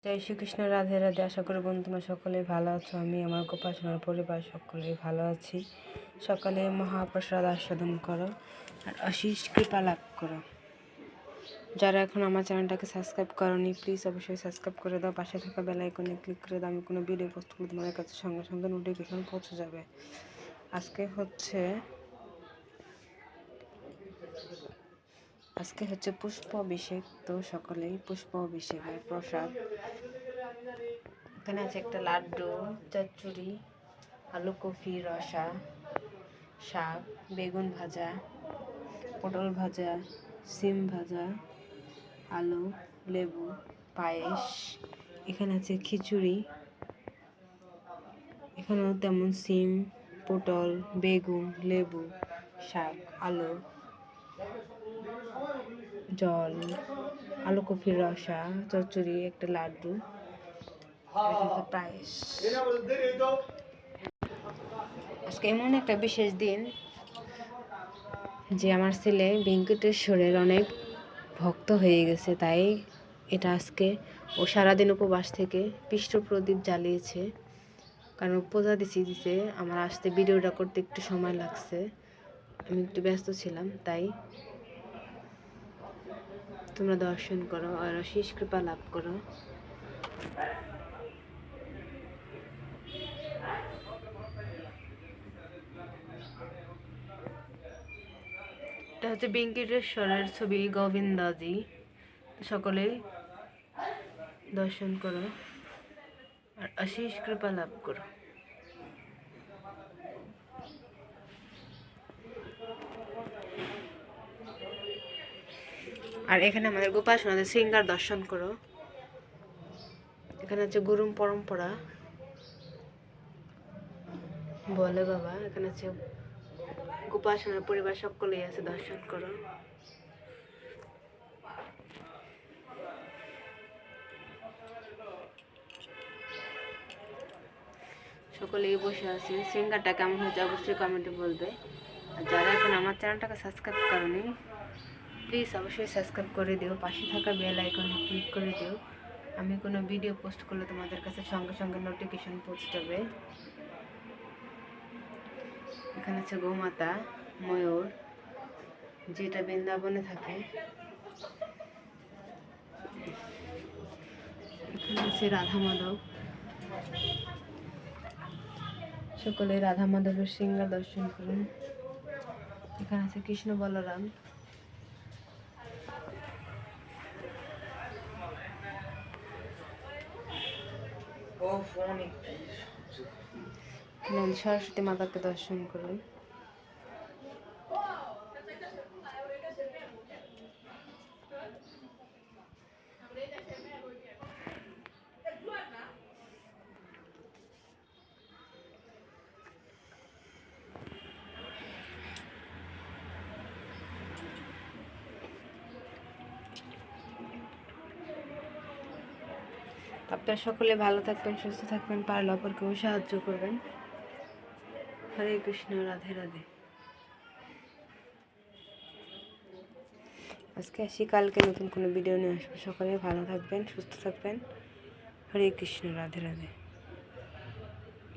জয় শ্রীকৃষ্ণ, রাধে রাধে। আশা করি বন্ধু তোমরা সকলেই ভালো আছো। আমি আমার গোপাসনার পরিবার সকলেই ভালো আছি। সকালে মহাপ্রসাদ আস্বাদন করো আর আশিস কৃপা লাভ করো। যারা এখন আমার চ্যানেলটাকে সাবস্ক্রাইব করোনি, প্লিজ অবশ্যই সাবস্ক্রাইব করে দাও। পাশে থাকা বেল আইকনে ক্লিক করে দাও। আমি কোনো ভিডিও পোস্ট করলে তোমাদের কাছে সঙ্গে সঙ্গে নোটিফিকেশন পৌঁছে যাবে। আজকে হচ্ছে পুষ্প অভিষেক, তো সকলেই পুষ্প অভিষেকের প্রসাদ। এখানে আছে একটা লাড্ডু, চচ্চড়ি, আলু কফি রসা, শাক, বেগুন ভাজা, পটল ভাজা, সিম ভাজা, আলু, লেবু, পায়েস। এখানে আছে খিচুড়ি। এখানেও তেমন সিম, পটল, বেগুন, লেবু, শাক, আলু, জল, আলু কফির রসা, চচ্চড়ি, একটা লাড্ডু, পায়েস। আজকে এমন একটা বিশেষ দিন যে আমার ছেলে ভেঙ্কটেশ্বরের অনেক ভক্ত হয়ে গেছে, তাই এটা আজকে ও সারাদিন উপবাস থেকে পৃষ্ঠ প্রদীপ জ্বালিয়েছে। কারণ পূজা দিছে আমার আসতে ভিডিওটা করতে একটু সময় লাগছে, আমি একটু ব্যস্ত ছিলাম। তাই তোমরা দর্শন করো আর আশিস কৃপা লাভ করো। এটা হচ্ছে ভেঙ্কটেশ্বরের ছবি, গোবিন্দাজি। সকলেই দর্শন করো আর আশিস কৃপা লাভ করো। আর এখানে আমাদের গোপাসনাদের সিঙ্গার দর্শন করো। এখানে হচ্ছে গুরুম পরম্পরা বলে বাবা। এখানে আছে গোপাসনার পরিবার সকলেই আছে, দর্শন করো। সকলেই বসে আছে। সিঙ্গারটা কেমন হয়েছে অবশ্যই কমেন্টে বলবে। আর যারা এখন আমার চ্যানেলটাকে সাবস্ক্রাইব করোনি, প্লিজ অবশ্যই সাবস্ক্রাইব করে দিও। পাশে থাকা বেল আইকনে ক্লিক করে দিও। আমি কোনো ভিডিও পোস্ট করলে তোমাদের কাছে সঙ্গে সঙ্গে নোটিফিকেশন পৌঁছে যাবে। এখানে আছে গোমাতা, ময়ূর, যেটা বৃন্দাবনে থাকে। এখানে আছে রাধা মাধব। সকলে রাধা মাধবের সিঙ্গার দর্শন করুন। এখানে আছে কৃষ্ণ বলরাম। সরস্বতী মাতাকে দর্শন করুন। আপনারা সকলে ভালো থাকবেন, সুস্থ থাকবেন, পারলে অপরকেও সাহায্য করবেন। হরে কৃষ্ণ, রাধে রাধে। আজকে আসি, কালকে নতুন কোনো ভিডিও নিয়ে আসবো। সকলে ভালো থাকবেন, সুস্থ থাকবেন। হরে কৃষ্ণ, রাধে রাধে।